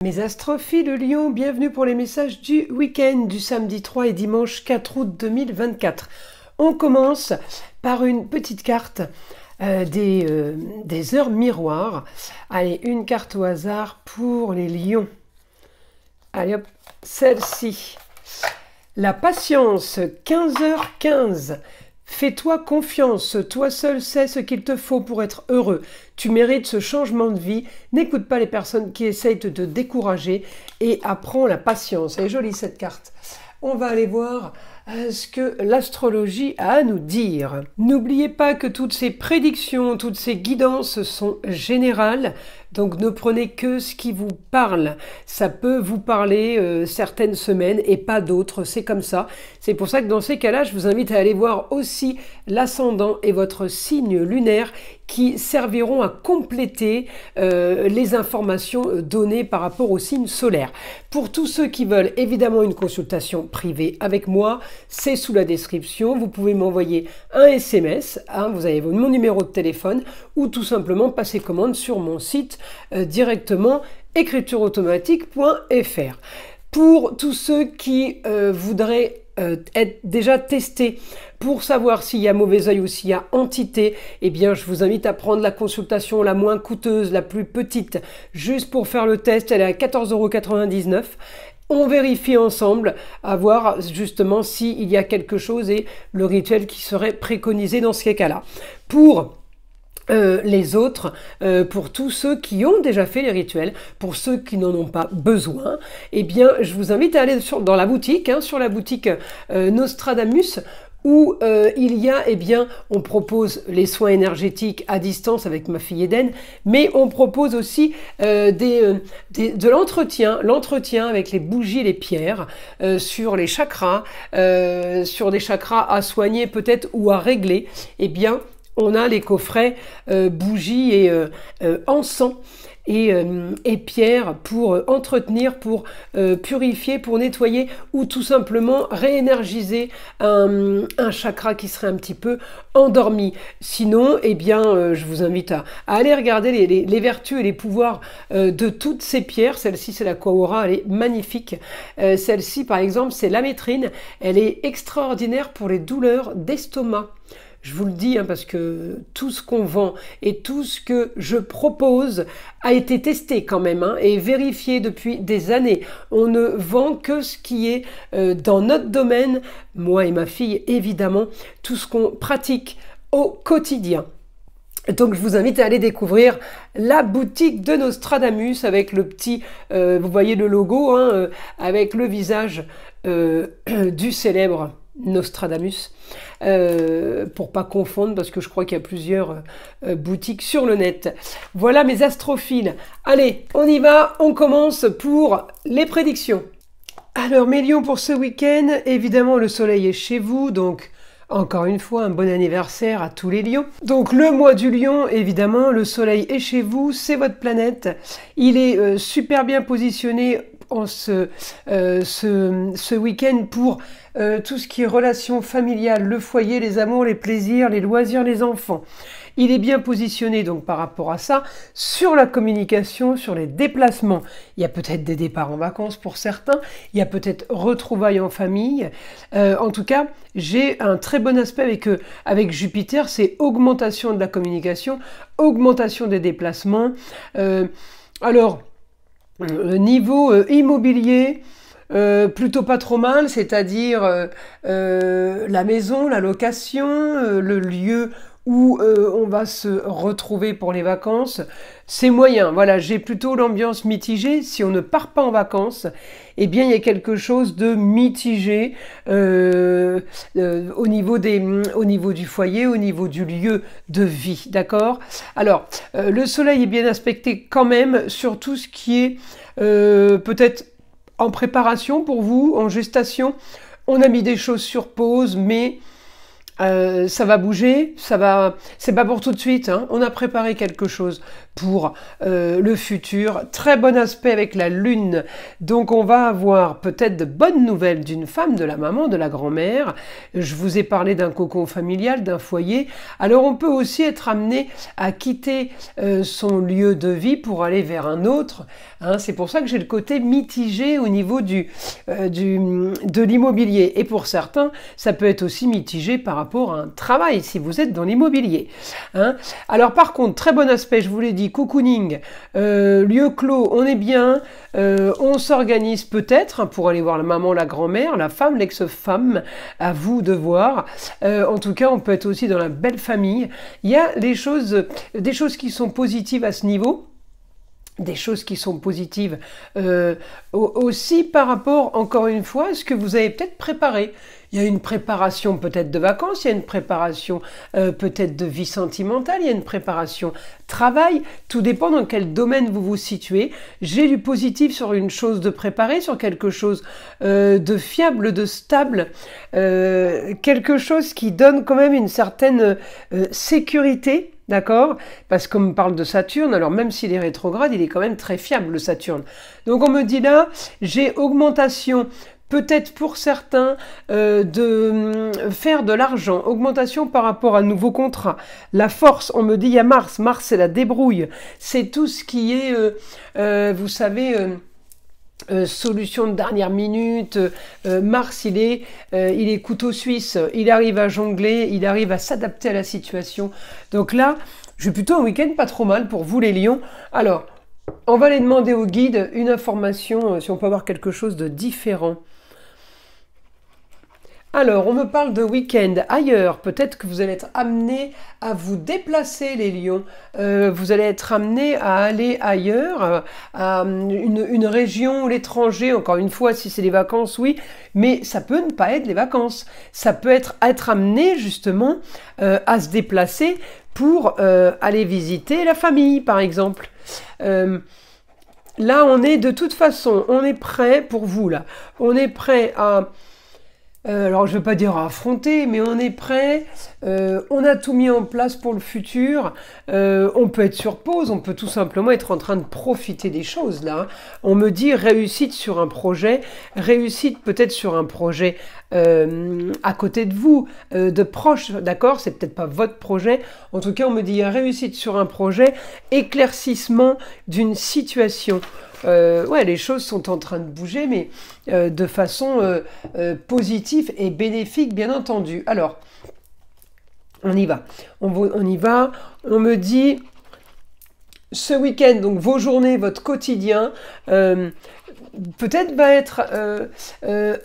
Mes astrophiles Lion, bienvenue pour les messages du week-end du samedi 3 et dimanche 4 août 2024. On commence par une petite carte des heures miroirs. Allez, une carte au hasard pour les lions. Allez hop, celle-ci. La patience, 15h15. Fais-toi confiance, toi seul sais ce qu'il te faut pour être heureux. Tu mérites ce changement de vie. N'écoute pas les personnes qui essayent de te décourager et apprends la patience. Elle est jolie cette carte. On va aller voir ce que l'astrologie a à nous dire. N'oubliez pas que toutes ces prédictions, toutes ces guidances sont générales. Donc ne prenez que ce qui vous parle. Ça peut vous parler certaines semaines et pas d'autres. C'est comme ça. C'est pour ça que dans ces cas-là, je vous invite à aller voir aussi l'ascendant et votre signe lunaire qui serviront à compléter les informations données par rapport au signe solaire. Pour tous ceux qui veulent évidemment une consultation privée avec moi, c'est sous la description. Vous pouvez m'envoyer un SMS, vous avez mon numéro de téléphone ou tout simplement passer commande sur mon site directement écritureautomatique.fr. Pour tous ceux qui voudraient être déjà testés pour savoir s'il y a mauvais œil ou s'il y a entité, eh bien je vous invite à prendre la consultation la moins coûteuse, la plus petite, juste pour faire le test. Elle est à 14,99 €. On vérifie ensemble à voir justement s'il y a quelque chose et le rituel qui serait préconisé dans ces cas-là. Pour les autres, pour tous ceux qui ont déjà fait les rituels, pour ceux qui n'en ont pas besoin, eh bien, je vous invite à aller dans la boutique, sur la boutique Nostradamus, où il y a, eh bien, on propose les soins énergétiques à distance avec ma fille Eden, mais on propose aussi de l'entretien avec les bougies et les pierres, sur les chakras, sur des chakras à soigner peut-être ou à régler. Eh bien, on a les coffrets bougies et encens et pierres pour entretenir, pour purifier, pour nettoyer ou tout simplement réénergiser un chakra qui serait un petit peu endormi. Sinon, eh bien, je vous invite à aller regarder les vertus et les pouvoirs de toutes ces pierres. Celle-ci, c'est la Quahora, elle est magnifique. Celle-ci, par exemple, c'est l'amétrine. Elle est extraordinaire pour les douleurs d'estomac. Je vous le dis parce que tout ce qu'on vend et tout ce que je propose a été testé quand même et vérifié depuis des années. On ne vend que ce qui est dans notre domaine, moi et ma fille évidemment, tout ce qu'on pratique au quotidien. Donc je vous invite à aller découvrir la boutique de Nostradamus avec le petit, vous voyez le logo, avec le visage du célèbre Nostradamus, pour pas confondre parce que je crois qu'il y a plusieurs boutiques sur le net. Voilà mes astrophiles. Allez, on y va, on commence pour les prédictions. Alors mes lions, pour ce week-end, évidemment le soleil est chez vous, donc encore une fois un bon anniversaire à tous les lions. Donc le mois du lion, évidemment, le soleil est chez vous, c'est votre planète. Il est super bien positionné en ce week-end pour tout ce qui est relations familiales, le foyer, les amours, les plaisirs, les loisirs, les enfants. Il est bien positionné donc par rapport à ça, sur la communication, sur les déplacements. Il y a peut-être des départs en vacances pour certains, il y a peut-être retrouvailles en famille. En tout cas, j'ai un très bon aspect avec Jupiter, c'est augmentation de la communication, augmentation des déplacements. Alors, niveau immobilier, plutôt pas trop mal, c'est-à-dire la maison, la location, le lieu où on va se retrouver pour les vacances, c'est moyen. Voilà, j'ai plutôt l'ambiance mitigée. Si on ne part pas en vacances, eh bien il y a quelque chose de mitigé au niveau du foyer, au niveau du lieu de vie, d'accord? Alors, le soleil est bien aspecté quand même sur tout ce qui est peut-être en préparation pour vous, en gestation. On a mis des choses sur pause, mais Ça va bouger, ça va. C'est pas pour tout de suite, hein. On a préparé quelque chose pour le futur. Très bon aspect avec la lune. Donc on va avoir peut-être de bonnes nouvelles d'une femme, de la maman, de la grand-mère. Je vous ai parlé d'un cocon familial, d'un foyer. Alors on peut aussi être amené à quitter son lieu de vie pour aller vers un autre. Hein. C'est pour ça que j'ai le côté mitigé au niveau de l'immobilier. Et pour certains, ça peut être aussi mitigé par rapport à un travail, si vous êtes dans l'immobilier. Hein. Alors par contre, très bon aspect, je vous l'ai dit, cocooning, lieu clos, on est bien, on s'organise peut-être pour aller voir la maman, la grand-mère, la femme, l'ex-femme, à vous de voir. En tout cas, on peut être aussi dans la belle famille. Il y a des choses qui sont positives à ce niveau. Des choses qui sont positives aussi par rapport, encore une fois, à ce que vous avez peut-être préparé. Il y a une préparation peut-être de vacances, il y a une préparation peut-être de vie sentimentale, il y a une préparation travail, tout dépend dans quel domaine vous vous situez. J'ai du positif sur une chose de préparée, sur quelque chose de fiable, de stable, quelque chose qui donne quand même une certaine sécurité. D'accord? Parce qu'on me parle de Saturne, alors même s'il est rétrograde, il est quand même très fiable, le Saturne. Donc on me dit là, j'ai augmentation, peut-être pour certains, de faire de l'argent, augmentation par rapport à un nouveau contrat. La force, on me dit, il y a Mars. Mars, c'est la débrouille. C'est tout ce qui est, vous savez... solution de dernière minute, Mars il est couteau suisse, il arrive à jongler, il arrive à s'adapter à la situation. Donc là, j'ai plutôt un week-end pas trop mal pour vous les lions. Alors, on va aller demander au guide une information, si on peut avoir quelque chose de différent. Alors, on me parle de week-end ailleurs. Peut-être que vous allez être amené à vous déplacer, les lions. Vous allez être amené à aller ailleurs, à une région ou l'étranger. Encore une fois, si c'est les vacances, oui. Mais ça peut ne pas être les vacances. Ça peut être amené, justement, à se déplacer pour aller visiter la famille, par exemple. Là, on est de toute façon, on est prêt pour vous, là. On est prêt à... alors, je ne veux pas dire à affronter, mais on est prêt, on a tout mis en place pour le futur, on peut être sur pause, on peut tout simplement être en train de profiter des choses, là. On me dit réussite sur un projet, réussite peut-être sur un projet à côté de vous, de proche, d'accord? C'est peut-être pas votre projet, en tout cas, on me dit réussite sur un projet, éclaircissement d'une situation. Ouais, les choses sont en train de bouger, mais de façon positive et bénéfique, bien entendu. Alors, on y va. On y va. On me dit, ce week-end, donc vos journées, votre quotidien, peut-être va être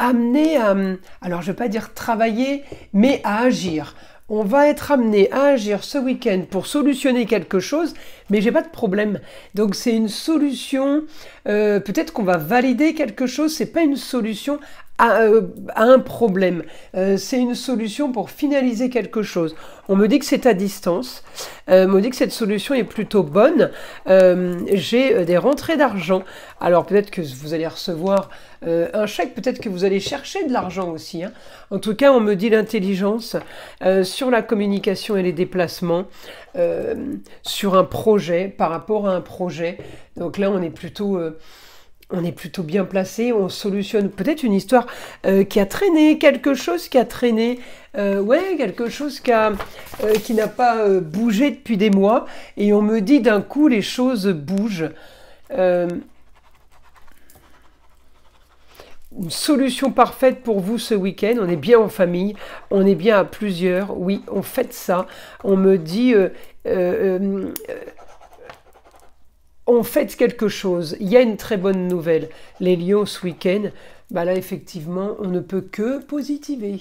amené à, alors je ne vais pas dire travailler, mais à agir. On va être amené à agir ce week-end pour solutionner quelque chose, mais j'ai pas de problème. Donc c'est une solution, peut-être qu'on va valider quelque chose, c'est pas une solution à un problème. C'est une solution pour finaliser quelque chose. On me dit que c'est à distance. On me dit que cette solution est plutôt bonne. J'ai des rentrées d'argent. Alors peut-être que vous allez recevoir un chèque, peut-être que vous allez chercher de l'argent aussi. Hein. En tout cas, on me dit l'intelligence sur la communication et les déplacements, sur un projet, par rapport à un projet. Donc là, on est plutôt bien placé, on solutionne peut-être une histoire qui a traîné, quelque chose qui a traîné, ouais, quelque chose qui n'a pas bougé depuis des mois, et on me dit d'un coup les choses bougent. Une solution parfaite pour vous ce week-end, on est bien en famille, on est bien à plusieurs, oui, on fête ça, on me dit... on fête quelque chose, il y a une très bonne nouvelle. Les lions ce week-end, bah là effectivement, on ne peut que positiver.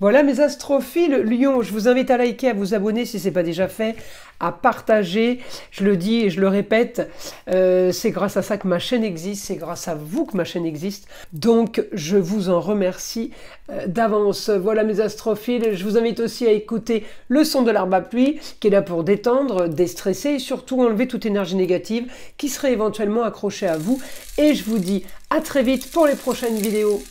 Voilà mes astrophiles lions, je vous invite à liker, à vous abonner si ce n'est pas déjà fait, à partager, je le dis et je le répète, c'est grâce à ça que ma chaîne existe, c'est grâce à vous que ma chaîne existe, donc je vous en remercie d'avance. Voilà mes astrophiles, je vous invite aussi à écouter le son de l'arbre à pluie, qui est là pour détendre, déstresser et surtout enlever toute énergie négative qui serait éventuellement accrochée à vous, et je vous dis à très vite pour les prochaines vidéos.